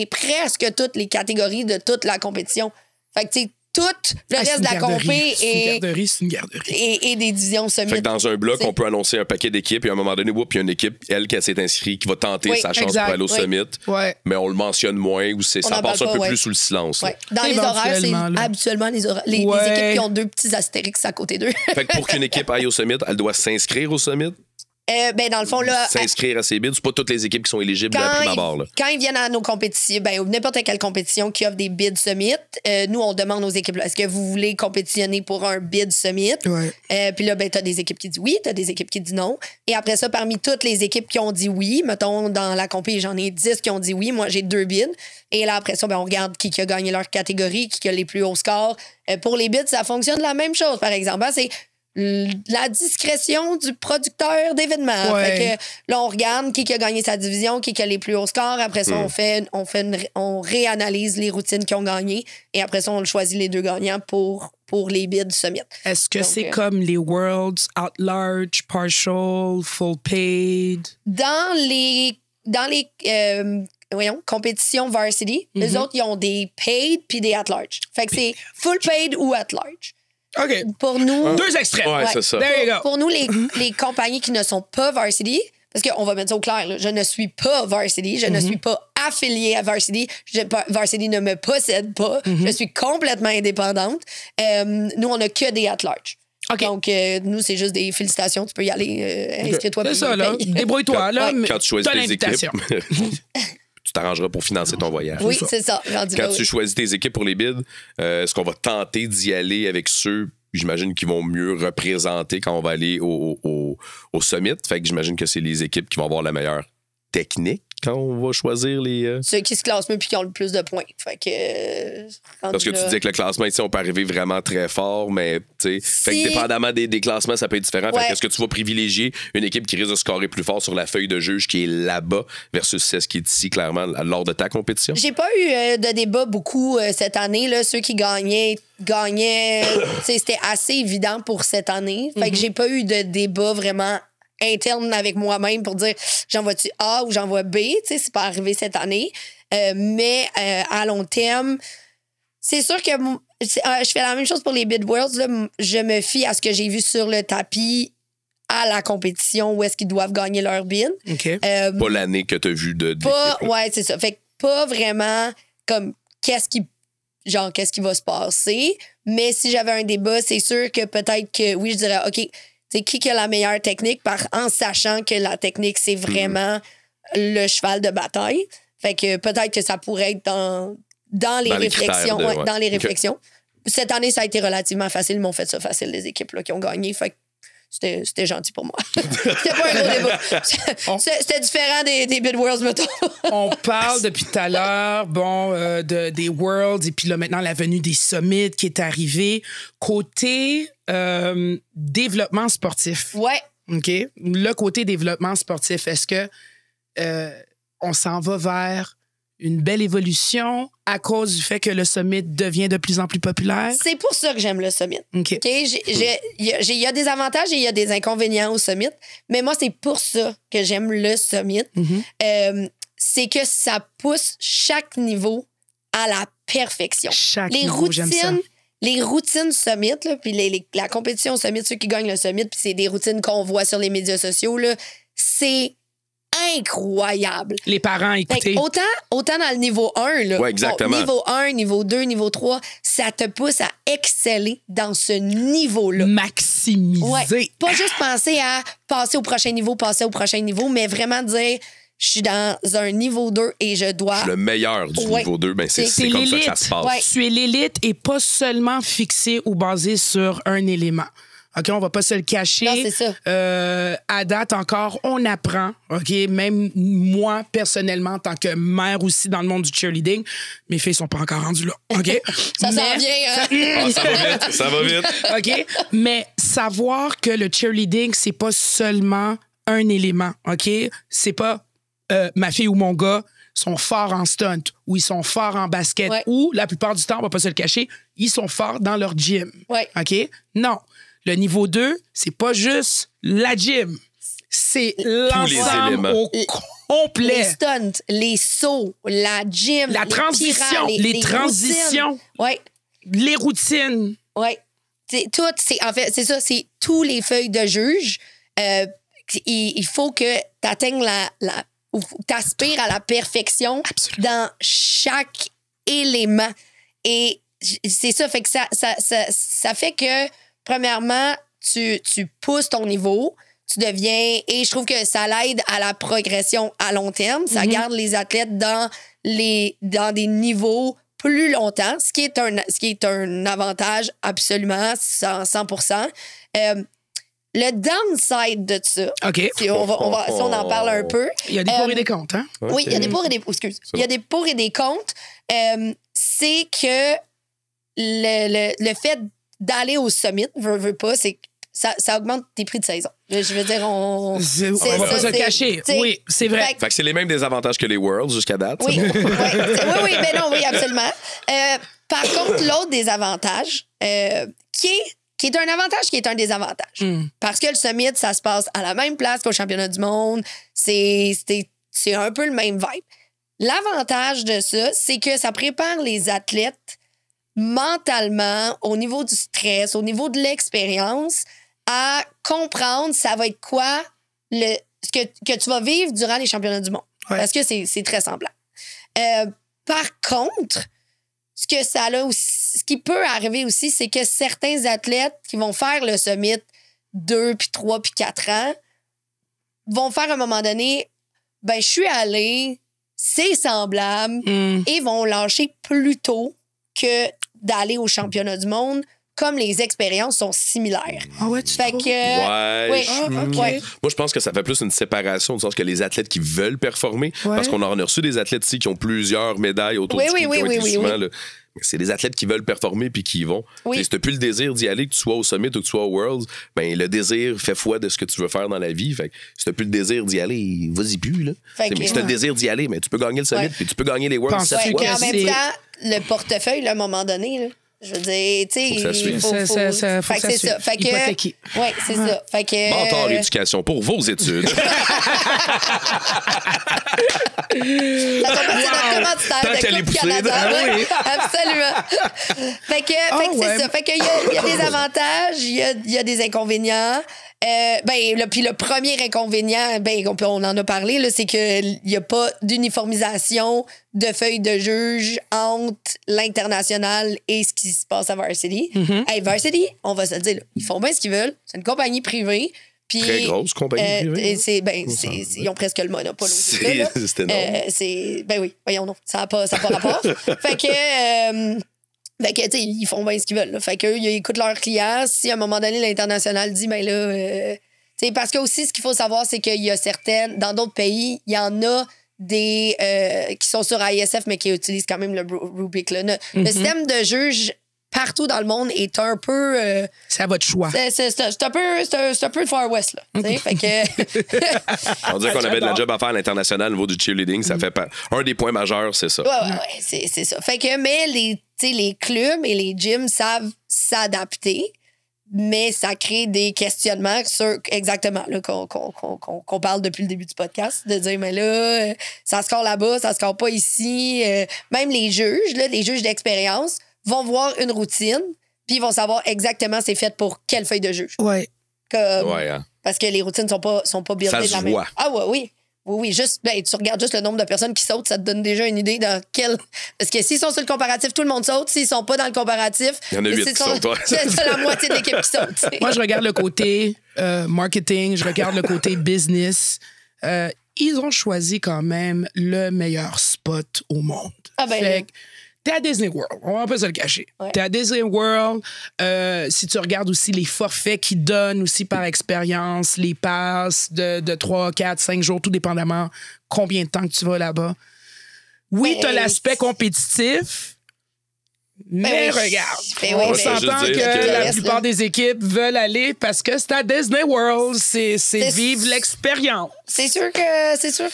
presque toutes les catégories de toute la compétition. Fait que, tu sais, tout le reste de la compé c'est une garderie. Et des divisions Summit. Fait que dans un bloc, on peut annoncer un paquet d'équipes et à un moment donné, il y a une équipe, elle, qui s'est inscrite, qui va tenter sa chance pour aller au Summit. Mais on le mentionne moins ou ça passe un peu plus sous le silence. Dans les horaires, c'est habituellement les équipes qui ont 2 petits astérix à côté d'eux. Fait que pour qu'une équipe aille au Summit, elle doit s'inscrire au Summit. Dans le fond, là. S'inscrire à ces bids, c'est pas toutes les équipes qui sont éligibles à prime abord. Là. Quand ils viennent à nos compétitions, n'importe quelle compétition qui offre des bids Summit, nous, on demande aux équipes, est-ce que vous voulez compétitionner pour un bid Summit? Puis là, t'as des équipes qui disent oui, t'as des équipes qui disent non. Et après ça, parmi toutes les équipes qui ont dit oui, mettons, dans la compé, j'en ai 10 qui ont dit oui. Moi, j'ai 2 bids. Et là, après ça, on regarde qui a gagné leur catégorie, qui a les plus hauts scores. Pour les bids, ça fonctionne de la même chose, par exemple. C'est la discrétion du producteur d'événements. Fait que là, on regarde qui a gagné sa division, qui a les plus hauts scores. Après ça, on réanalyse les routines qui ont gagné. Et après ça, on choisit les 2 gagnants pour les bids Summit. Est-ce que c'est comme les Worlds, at large, partial, full paid? Dans les compétition varsity. Les autres, ils ont des paid puis des at-large. Fait que c'est full paid ou at-large. OK. Pour nous... 2 extrêmes. Ouais, c'est ça. There you go. Pour nous, les compagnies qui ne sont pas varsity, parce qu'on va mettre ça au clair, là, je ne suis pas varsity, je ne suis pas affiliée à varsity, varsity ne me possède pas, je suis complètement indépendante. Nous, on n'a que des at-large. OK. Donc, nous, c'est juste des félicitations, tu peux y aller, inscris-toi. C'est puis ça, là. paye. Débrouille-toi, là. mais Quand tu choisis t'as tes équipes, l'invitation. tu t'arrangeras pour financer ton voyage. Oui, c'est ça. Rendu Quand là, tu oui. choisis tes équipes pour les bids, est-ce qu'on va tenter d'y aller avec ceux, j'imagine, qui vont mieux représenter quand on va aller au summit? Fait que j'imagine que c'est les équipes qui vont avoir la meilleure technique quand on va choisir les... Ceux qui se classent mieux puis qui ont le plus de points. Fait que... Parce que tu disais que le classement ici, on peut arriver vraiment très fort, mais tu sais, fait que dépendamment des classements, ça peut être différent. Ouais. Fait que est-ce que tu vas privilégier une équipe qui risque de scorer plus fort sur la feuille de juge qui est là-bas versus celle qui est ici, clairement, lors de ta compétition? J'ai pas eu de débat beaucoup cette année. Là. Ceux qui gagnaient. C'était assez évident pour cette année. Fait que j'ai pas eu de débat vraiment interne avec moi-même pour dire j'envoie-tu A ou j'envoie B. C'est pas arrivé cette année. Mais à long terme, c'est sûr que je fais la même chose pour les Bid Worlds. Là. Je me fie à ce que j'ai vu sur le tapis à la compétition où est-ce qu'ils doivent gagner leur bid. OK. Pas l'année que tu as vu de Pas, l'équipe. ouais, c'est ça. Fait que pas vraiment comme qu'est-ce qui va se passer. Mais si j'avais un débat, c'est sûr que peut-être que oui, je dirais OK, c'est qui a la meilleure technique en sachant que la technique, c'est vraiment le cheval de bataille. Fait que peut-être que ça pourrait être dans les réflexions. Dans les réflexions. Cette année, ça a été relativement facile. Ils m'ont fait ça facile, les équipes là, qui ont gagné. Fait que c'était gentil pour moi. C'était pas un gros débat. C'était différent des Bid Worlds, mettons. On parle depuis tout à l'heure, des Worlds et puis là, maintenant, la venue des Summits qui est arrivée. Côté développement sportif. Ouais. OK? Le côté développement sportif, est-ce que on s'en va vers une belle évolution à cause du fait que le Summit devient de plus en plus populaire? C'est pour ça que j'aime le Summit. OK. Il y a des avantages et il y a des inconvénients au Summit, mais moi, c'est pour ça que j'aime le Summit. C'est que ça pousse chaque niveau à la perfection. Les routines Summit, là, puis la compétition Summit, ceux qui gagnent le Summit, puis c'est des routines qu'on voit sur les médias sociaux, là, c'est incroyable. Les parents, écoutez. Autant dans le niveau 1, là, ouais, exactement. niveau 1, niveau 2, niveau 3, ça te pousse à exceller dans ce niveau-là. Maximiser. Ouais, pas juste penser à passer au prochain niveau, mais vraiment dire je suis dans un niveau 2 et je dois... Je suis le meilleur du niveau 2, ben c'est comme ça que ça se passe. Ouais. Tu es l'élite et pas seulement fixé ou basé sur un élément. OK, on va pas se le cacher. Non, c'est ça. À date encore, on apprend. OK, même moi, personnellement, en tant que mère aussi dans le monde du cheerleading, mes filles sont pas encore rendues là. OK? Ça s'en vient, hein? Ça va vite. OK? Mais savoir que le cheerleading, c'est pas seulement un élément. OK? C'est pas ma fille ou mon gars sont forts en stunt ou ils sont forts en basket ou, la plupart du temps, on va pas se le cacher, ils sont forts dans leur gym. Ouais. OK? Non. Le niveau 2, c'est pas juste la gym. C'est l'ensemble au complet. Les stunts, les sauts, la gym, la transition, les transitions, les routines. Oui. En fait, c'est ça, c'est tous les feuilles de juge. Il faut que tu atteignes ou t'aspires à la perfection dans chaque élément. Et c'est ça, fait que ça fait que premièrement, tu pousses ton niveau, tu deviens... Et je trouve que ça l'aide à la progression à long terme. Ça garde les athlètes dans des niveaux plus longtemps, ce qui est un avantage absolument, 100%. Le downside de ça, OK. si on en parle un peu... Il y a des pour et des contre, hein? Oui, il y a des pour et des... Il y a des pour et des contre. C'est que le fait d'aller au summit, veux pas, c'est que ça augmente tes prix de saison. Je veux dire, on va pas se le cacher. Oui, c'est vrai. Fait que c'est les mêmes désavantages que les Worlds jusqu'à date. Oui, oui, absolument. Par contre, l'autre désavantage, qui est un avantage, qui est un désavantage. Parce que le summit, ça se passe à la même place qu'au championnat du monde. C'est un peu le même vibe. L'avantage de ça, c'est que ça prépare les athlètes mentalement, au niveau du stress, au niveau de l'expérience, à comprendre ça va être quoi ce que tu vas vivre durant les championnats du monde. Ouais. Parce que c'est très semblant. Par contre, ce qui peut arriver aussi, c'est que certains athlètes qui vont faire le summit 2, puis 3, puis 4 ans vont faire à un moment donné, je suis allé, c'est semblable, et vont lâcher plus tôt que d'aller au championnat du monde, comme les expériences sont similaires. Ah ouais, tu Fait trouves? que... Ouais. ouais. Moi, je pense que ça fait plus une séparation, du sens que les athlètes qui veulent performer, parce qu'on en a reçu des athlètes ici qui ont plusieurs médailles autour du cou, qui ont été souvent, là, c'est des athlètes qui veulent performer puis qui y vont. Si tu n'as plus le désir d'y aller, que tu sois au Summit ou que tu sois au Worlds, le désir fait foi de ce que tu veux faire dans la vie. Fait que si tu n'as plus le désir d'y aller, vas-y plus. Là. Si tu as le désir d'y aller, mais tu peux gagner le Summit puis tu peux gagner les Worlds 7 fois. En même temps, le portefeuille, là, à un moment donné, là, je veux dire, tu sais, il faut que ça suive. Fait que, hypothéqué. Oui, c'est ça. Fait que... Mentor éducation pour vos études. Ça c'est notre commanditaire Tant qu'elle de est Coupe poussée, Canada. là. Oui, absolument. Fait que c'est ça. Fait que il y a des avantages, il y a des inconvénients. Puis le premier inconvénient, on en a parlé, là, c'est qu'il n'y a pas d'uniformisation de feuilles de juge entre l'international et ce qui se passe à Varsity. Hey, Varsity, on va se le dire, là, ils font bien ce qu'ils veulent. C'est une compagnie privée. Puis, Très grosse compagnie privée. Ils ont presque le monopole aussi. C'est énorme. Oui, voyons, non. Ça n'a pas rapport. Fait que... tu sais, ils font bien ce qu'ils veulent. Là. Fait qu'eux, ils écoutent leurs clients. Si à un moment donné, l'international dit, parce que aussi, ce qu'il faut savoir, c'est qu'il y a dans d'autres pays, il y en a des qui sont sur ISF, mais qui utilisent quand même le Rubik. Là. Le système de juge partout dans le monde est un peu... c'est à votre choix. C'est un peu le Far West, là. Fait que... On dirait qu'on avait de la job à faire à l'international au niveau du cheerleading. Ça fait un des points majeurs, c'est ça. Ouais, c'est ça. Fait que, mais les clubs et les gyms savent s'adapter, mais ça crée des questionnements sur exactement là, qu'on parle depuis le début du podcast, de dire, mais là, ça score là-bas, ça score pas ici. Même les juges d'expérience, vont voir une routine, puis ils vont savoir exactement c'est fait pour quelle feuille de juge. Ouais. Parce que les routines sont pas buildées ça de la se même. voit. Ah oui. Juste, tu regardes juste le nombre de personnes qui sautent, ça te donne déjà une idée dans quel... Parce que s'ils sont sur le comparatif, tout le monde saute. S'ils sont pas dans le comparatif... Il y en a 8 qui sautent. C'est la moitié de l'équipe qui saute. T'sais. Moi, je regarde le côté marketing, je regarde le côté business. Ils ont choisi quand même le meilleur spot au monde. Fait que t'es à Disney World, on va pas se le cacher. Ouais. T'es à Disney World. Si tu regardes aussi les forfaits qu'ils donnent aussi par expérience, les passes de 3, 4, 5 jours, tout dépendamment combien de temps que tu vas là-bas. Oui, t'as l'aspect compétitif, mais regarde, on s'entend que la plupart des équipes veulent aller parce que c'est à Disney World, c'est vivre l'expérience. C'est sûr que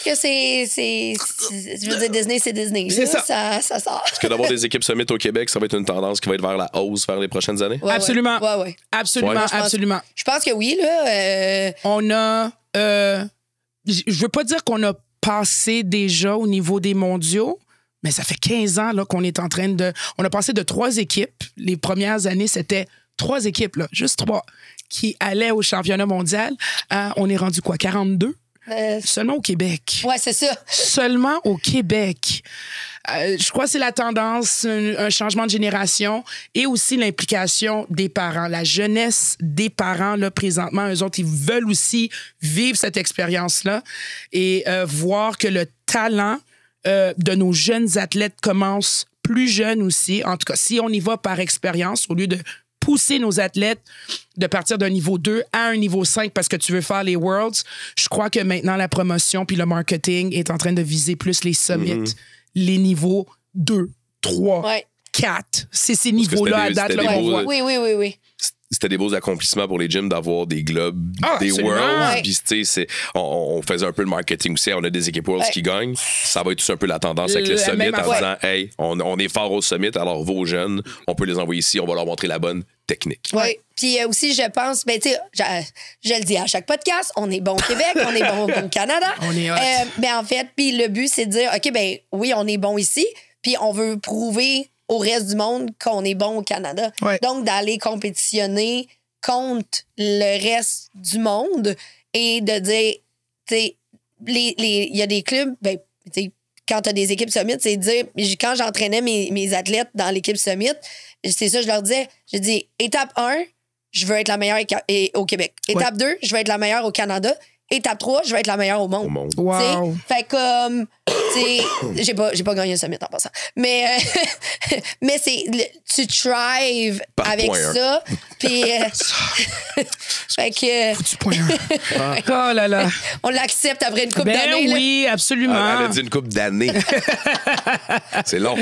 je veux dire, Disney, c'est Disney. C'est ça sort. Est-ce que d'avoir des équipes Summit au Québec, ça va être une tendance qui va être vers la hausse vers les prochaines années? Ouais, absolument. Ouais. Absolument, absolument. Je pense que oui, là. On a... je veux pas dire qu'on a passé déjà au niveau des mondiaux, mais ça fait 15 ans là, qu'on est en train de... On a passé de 3 équipes. Les premières années, c'était 3 équipes, là, juste 3, qui allaient au championnat mondial. On est rendu quoi, 42? Seulement au Québec. Ouais, c'est ça. Seulement au Québec. Je crois que c'est la tendance, un changement de génération et aussi l'implication des parents. La jeunesse des parents, là, présentement, eux autres, ils veulent aussi vivre cette expérience-là et voir que le talent de nos jeunes athlètes commence plus jeune aussi. En tout cas, si on y va par expérience, au lieu de pousser nos athlètes de partir d'un niveau 2 à un niveau 5 parce que tu veux faire les Worlds, je crois que maintenant, la promotion puis le marketing est en train de viser plus les summits, les niveaux 2, 3, 4. C'est ces niveaux-là à date qu'on voit. Oui. C'était des beaux accomplissements pour les gyms d'avoir des globes, des Worlds. Puis, tu sais, on faisait un peu le marketing aussi. On a des équipes Worlds qui gagnent. Ça va être tout un peu la tendance avec le Summit en disant, hey, on est fort au Summit, alors vos jeunes, on peut les envoyer ici, on va leur montrer la bonne technique. Oui. Puis aussi, je pense, ben, tu sais, je le dis à chaque podcast, on est bon au Québec, on est bon au Canada. On est hot. Ben, en fait, puis le but, c'est de dire, OK, ben oui, on est bon ici, puis on veut prouver au reste du monde qu'on est bon au Canada. Ouais. Donc, d'aller compétitionner contre le reste du monde et de dire, tu sais, il y a des clubs, ben, tu sais, quand tu as des équipes Summit, c'est de dire, quand j'entraînais mes athlètes dans l'équipe Summit, c'est ça, je leur disais, je dis, étape 1, je veux être la meilleure au Québec. Étape 2, je veux être la meilleure au Canada. Étape 3, je veux être la meilleure au monde. Wow. T'sais, fait comme, j'ai pas gagné le summit en passant. Mais c'est, tu thrive Par avec point ça. Puis, fait que, Du point 1. Oh là là. on l'accepte après une couple Ben d'années. oui, absolument. Elle a dit une couple d'années. C'est long.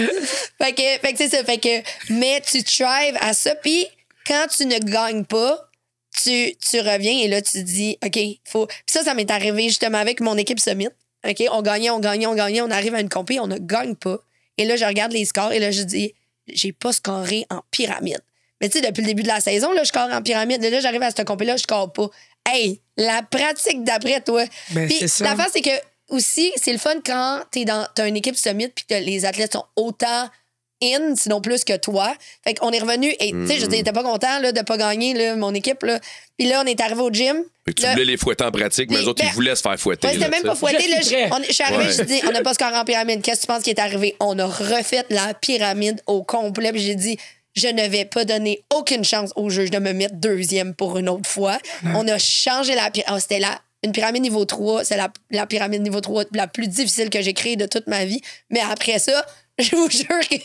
Fait que c'est ça. Fait que, mais tu thrives à ça. Puis quand tu ne gagnes pas, tu reviens et là, tu te dis, OK, faut. Puis ça m'est arrivé justement avec mon équipe Summit. OK, on gagnait. On arrive à une compé, on ne gagne pas. Et là, je regarde les scores et là, je dis, j'ai pas scoré en pyramide. Mais tu sais, depuis le début de la saison, là, je score en pyramide. Là, j'arrive à cette compé-là, je score pas. Hey, la pratique d'après, toi. Ben, Puis c'est ça. la face, c'est que aussi, c'est le fun quand t'as une équipe Summit puis que les athlètes sont autant sinon plus que toi. Fait qu'on est revenu et, tu sais, je n'étais pas content là, de pas gagner là, mon équipe. Là. Puis là, on est arrivé au gym. Fait que tu Là, voulais les fouetter en pratique, mais eux autres, ils voulaient se faire fouetter. ouais, c'était là, même tu pas sais. fouetté. Là, Je suis prêt. je suis arrivé, Ouais. je dis, on n'a pas scoré en pyramide. Qu'est-ce que tu penses qui est arrivé? On a refait la pyramide au complet. Puis j'ai dit, je ne vais pas donner aucune chance au juge de me mettre deuxième pour une autre fois. On a changé la pyramide. C'était une pyramide niveau 3. C'est la pyramide niveau 3 la plus difficile que j'ai créée de toute ma vie. Mais après ça, je vous jure que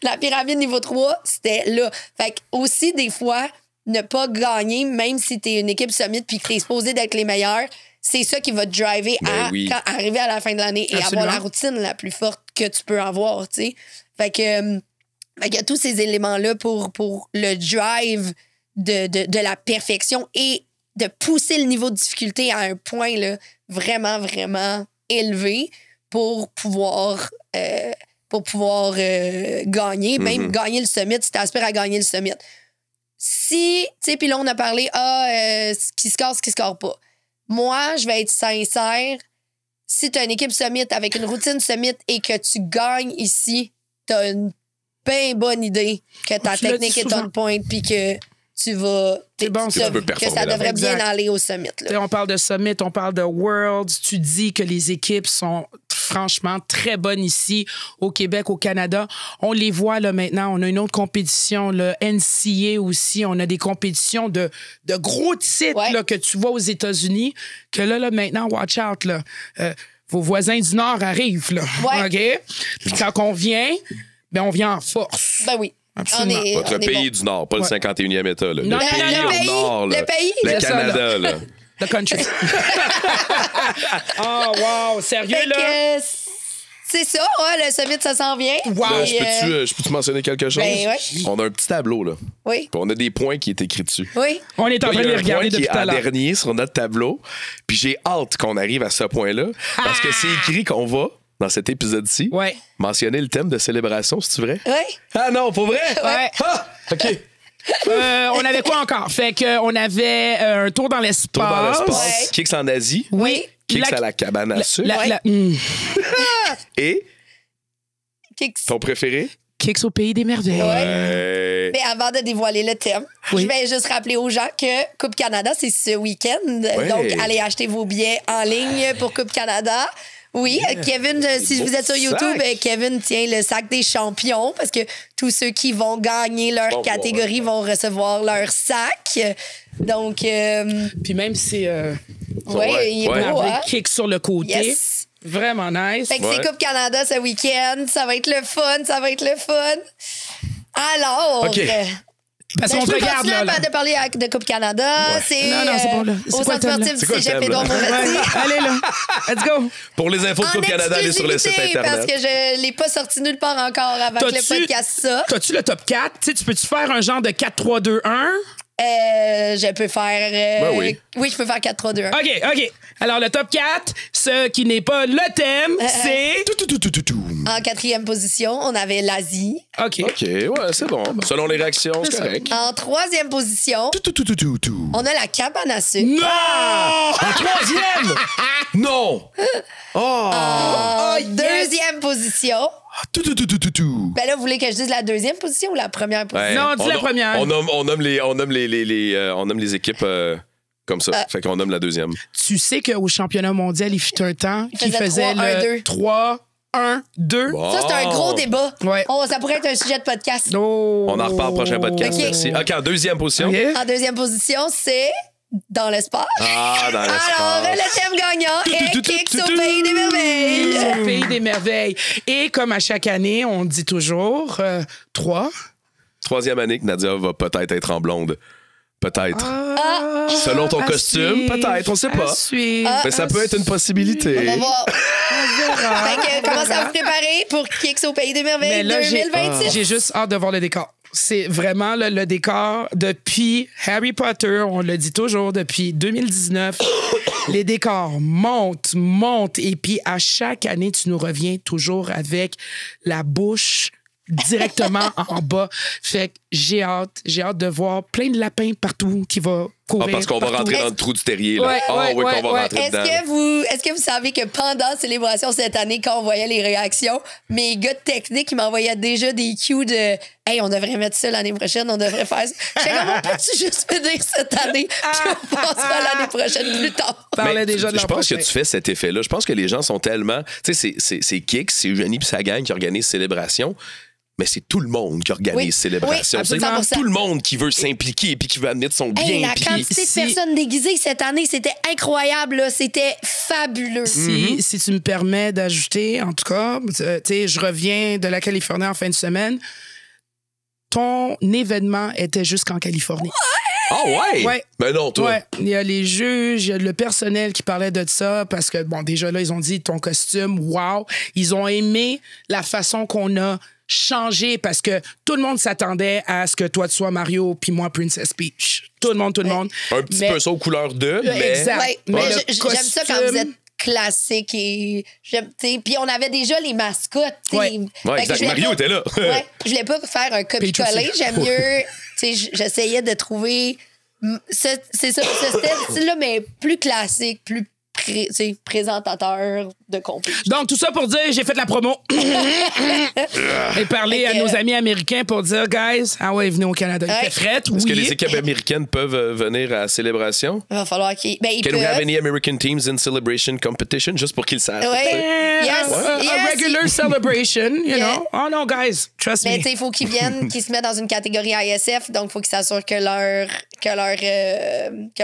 la pyramide niveau 3, c'était là. Fait que aussi, des fois, ne pas gagner, même si t'es une équipe Summit puis que t'es supposé d'être les meilleurs, c'est ça qui va te driver à oui. quand arriver à la fin de l'année et Absolument. avoir la routine la plus forte que tu peux avoir, tu sais. Fait que il y a tous ces éléments-là pour le drive de la perfection et de pousser le niveau de difficulté à un point là, vraiment, vraiment élevé pour pouvoir gagner, même gagner le summit, si tu aspires à gagner le summit. Si, tu sais, puis là, on a parlé, ce qui score pas. Moi, je vais être sincère, si tu as une équipe summit avec une routine summit et que tu gagnes ici, tu as une bien bonne idée que ta Tu l'as technique dit est souvent. on point puis que tu vas. C'est bon, ça. Tu peux que performer ça devrait là-bas. bien Exact. aller au summit. Tu sais, Là. on parle de Summit, on parle de Worlds. Tu dis que les équipes sont franchement très bonnes ici au Québec, au Canada. On les voit là maintenant. On a une autre compétition, le NCA aussi. On a des compétitions de gros titres Ouais. là, que tu vois aux États-Unis. Que là maintenant, watch out. Là. Vos voisins du Nord arrivent. Là. Ouais. OK? Puis quand on vient, ben on vient en force. Ben oui. Absolument. Votre on est pays bon. du Nord, pas Ouais. le 51e État. Là. Non, le pays non, au le pays, Nord. Là. le pays. Le C'est ça, Canada. Là. The country. Oh, wow. Sérieux, Fait là? que c'est ça, ouais, le summit, ça s'en vient. Wow. Là, Puis, je peux-tu mentionner quelque chose? ben ouais. On a un petit tableau, là. oui, Puis on a des points qui est écrit dessus. oui. On est en Là, train il de y les a un regarder point qui depuis est tout à en l'heure. dernier sur notre tableau. Puis j'ai hâte qu'on arrive à ce point-là. Parce que c'est écrit qu'on va, dans cet épisode-ci, Ouais. mentionner le thème de célébration, si tu vrai? Oui. Ah non, pas vrai? Ouais. Ah! OK. On avait quoi encore? Fait qu'on avait un tour dans l'espace. Tour dans l'espace. Ouais. Kicks en Asie. Oui. Kicks à la cabane à sucre. Et Kicks. ton préféré? Kicks au pays des merveilles. Ouais. Mais avant de dévoiler le thème, Oui. je vais juste rappeler aux gens que Coupe Canada, c'est ce week-end. Donc, allez acheter vos billets en ligne pour Coupe Canada. Oui, Kevin, si beau vous êtes sur sac. YouTube, Kevin tient le sac des champions parce que tous ceux qui vont gagner leur Bon, catégorie vont recevoir leur sac. Donc, Puis même si ouais, il est ouais. beau, avec hein? kick sur le côté. Yes. Vraiment nice. Fait que Ouais. c'est Coupe Canada ce week-end. Ça va être le fun, ça va être le fun. Alors, OK. Parce qu'on je te peux regarde continuer là. de parler de Coupe Canada. C'est Non, c'est bon, là. C'est au quoi le centre thème, là? sportif C'est quoi du le Cégep thème, là? Édouard Montpetit. Ouais, allez là. Let's go. Pour les infos de En Coupe Canada, allez sur le site exclusivité, Internet. parce que je l'ai pas sorti nulle part encore avant que le podcast ça. T'as-tu le top 4? Tu sais, tu peux-tu faire un genre de 4-3-2-1? Je peux faire... Ben oui. Oui, je peux faire 4-3-2-1. OK. Alors, le top 4, ce qui n'est pas le thème, c'est... En 4e position, on avait l'Asie. OK. OK, ouais, c'est bon. Selon les réactions, c'est correct. En 3e position, Tout. on a la cabane à sucre. Non! En 3e! Non! Oh! En yes! 2e position, Tout. ben là, vous voulez que je dise la 2e position ou la première position? Ouais. Non, dis la première. On nomme les équipes comme ça. Fait qu'on nomme la 2e. Tu sais qu'au championnat mondial, il fut un temps qui faisait faisait 3-1-2. le 3-1-2. Wow. Ça, c'est un gros débat. Ouais. Oh, ça pourrait être un sujet de podcast. Oh. On en reparle au prochain podcast. OK. Merci. OK, en 2e position. OK. En 2e position, c'est dans l'espace. Ah, dans l'espace. Alors, le thème gagnant est Kicks au pays des merveilles. Au pays des merveilles. Et comme à chaque année, on dit toujours 3. 3e année que Nadia va peut-être être en blonde. Peut-être. Selon ton À costume, suivre, peut-être, on sait pas. à suivre. Mais ça peut être une possibilité. On va voir. Fait que, commencez à vous préparer pour Kicks au pays des merveilles Mais là, 2026. j'ai juste hâte de voir le décor. C'est vraiment le décor depuis Harry Potter, on le dit toujours, depuis 2019. Les décors montent. Et puis, à chaque année, tu nous reviens toujours avec la bouche directement en bas. Fait que j'ai hâte de voir plein de lapins partout qui va courir. Ah, parce qu'on va partout. rentrer dans le trou du terrier. Là. Ouais, oui, qu'on va ouais. rentrer Est-ce dedans. que vous savez que pendant la célébration cette année, quand on voyait les réactions, mes gars de technique ils m'envoyaient déjà des cues de hey, on devrait mettre ça l'année prochaine, on devrait faire ça. J'étais comme, on peut-tu juste finir cette année, puis on passera l'année prochaine plus tard. Parlait Mais déjà de l'an je pense que prochain. tu fais cet effet-là. Je pense que les gens sont tellement. Tu sais, c'est Kix, c'est Eugénie puis sa gang qui organise Célébration. Mais c'est tout le monde qui organise Oui. Célébration. Oui, C'est 100%. tout le monde qui veut s'impliquer puis qui veut admettre son bien. Hey, la puis- quantité de personnes déguisées cette année, c'était incroyable. Là. C'était fabuleux. Si tu me permets d'ajouter, en tout cas, tu sais, je reviens de la Californie en fin de semaine. Ton événement était jusqu'en Californie. Ah ouais? Ouais. Mais non, toi. Ouais, il y a les juges, il y a le personnel qui parlait de ça parce que, bon, déjà là, ils ont dit ton costume, wow. Ils ont aimé la façon qu'on a changé parce que tout le monde s'attendait à ce que toi, tu sois Mario puis moi, Princess Peach. Tout le monde. Un petit Mais- peu ça aux couleurs de, mais. Exact. Ouais, Mais mais le j'aime ça quand costume- vous êtes classique et puis on avait déjà les mascottes. t'sais. Ouais. Fait Ouais, que exact. je voulais Mario pas- était là. Ouais, je voulais pas faire un copier-coller. aussi. J'aime mieux. J'essayais de trouver c'est ça, ce style-là, mais plus classique, plus présentateur de contenu. Donc, tout ça pour dire, j'ai fait de la promo. Et parler à nos amis américains pour dire, guys, ah ouais, venez au Canada. Il fait fret, oui. Est-ce que les équipes américaines peuvent venir à Célébration? Il va falloir qu'ils. Ben, ils Can we have peuvent. any American teams in Celebration competition? Juste pour qu'ils le sachent. Ouais. Yes, A yes. regular celebration, you Yeah. know. Oh no, guys, trust Mais me. tu sais, il faut qu'ils viennent, qu'ils se mettent dans une catégorie ISF, donc il faut qu'ils s'assurent que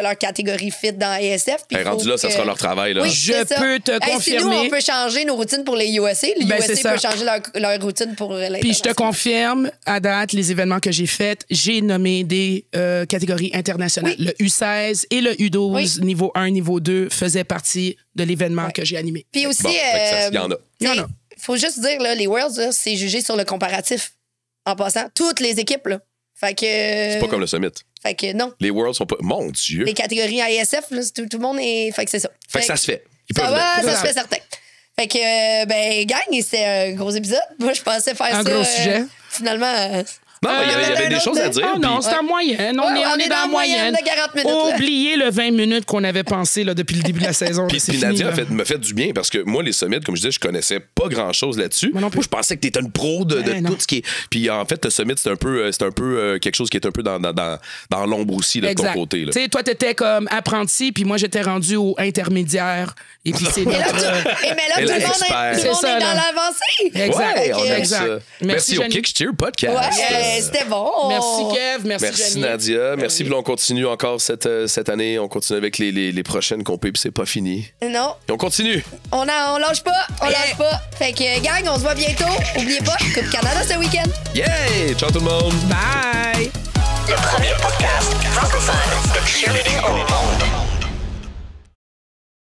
leur catégorie fit dans ISF. puis Hey, faut rendu là, ça que- sera leur travail. Là. Oui, Je c'est ça. peux te Hey, si nous, confirmer- on peut changer nos routines pour les USA, les Ben, USA c'est ça. peuvent changer leur routine pour les Puis je te confirme, à date, les événements que j'ai faits, j'ai nommé des catégories internationales. Oui. Le U16 et le U12, Oui. niveau 1, niveau 2, faisaient partie de l'événement que j'ai animé. Puis aussi, Bon, fait que ça, il y en a. Il y en a. faut juste dire, là, les Worlds, là, c'est jugé sur le comparatif. En passant, toutes les équipes, là. Fait que. C'est pas comme le Summit. Fait que non. Les Worlds sont pas. Mon Dieu! Les catégories ISF, là, tout le monde est. Fait que c'est ça. Fait que ça se fait. Ils Ça peuvent va, le- ça se fait certain. Fait que, ben, gang, c'était un gros épisode. Moi, je pensais faire Un ça. gros sujet. Finalement. Non, mais il y avait des choses à dire. Oh non, puis- c'est en moyenne. On est dans la moyenne. de 40 minutes. là. Oubliez le 20 minutes qu'on avait pensé là, depuis le début de la saison. Puis, C'est puis fini, Nadia là. me fait du bien parce que moi, les summits, comme je disais, je connaissais pas grand-chose là-dessus. Moi non plus. Je pensais que tu étais une pro de Ben, non. tout ce qui est. Puis en fait, le summit, c'est un peu quelque chose qui est un peu dans l'ombre aussi là, de ton Exact. côté. Là. Tu sais, toi, t'étais comme apprenti, puis moi, j'étais rendu au intermédiaire. Et puis, c'est Et là, notre... mais là, Et tout la le monde expert. est, tout C'est le monde ça, est dans là. l'avancée. Exact. Ouais, on aime Exact. ça. Merci au Jenny. Kick Cheer Podcast. Ouais, c'était bon. Merci, Kev. Merci, Merci Jenny. Nadia. Merci. Puis là, on continue encore cette année. On continue avec les prochaines compés, puis c'est pas fini. Non, Et on continue. on lâche pas. On lâche pas. Fait que, gang, on se voit bientôt. Oubliez pas, Coupe Canada ce week-end. Yay! Ciao tout le monde! Bye! Le premier podcast francophone de cheerleading au monde.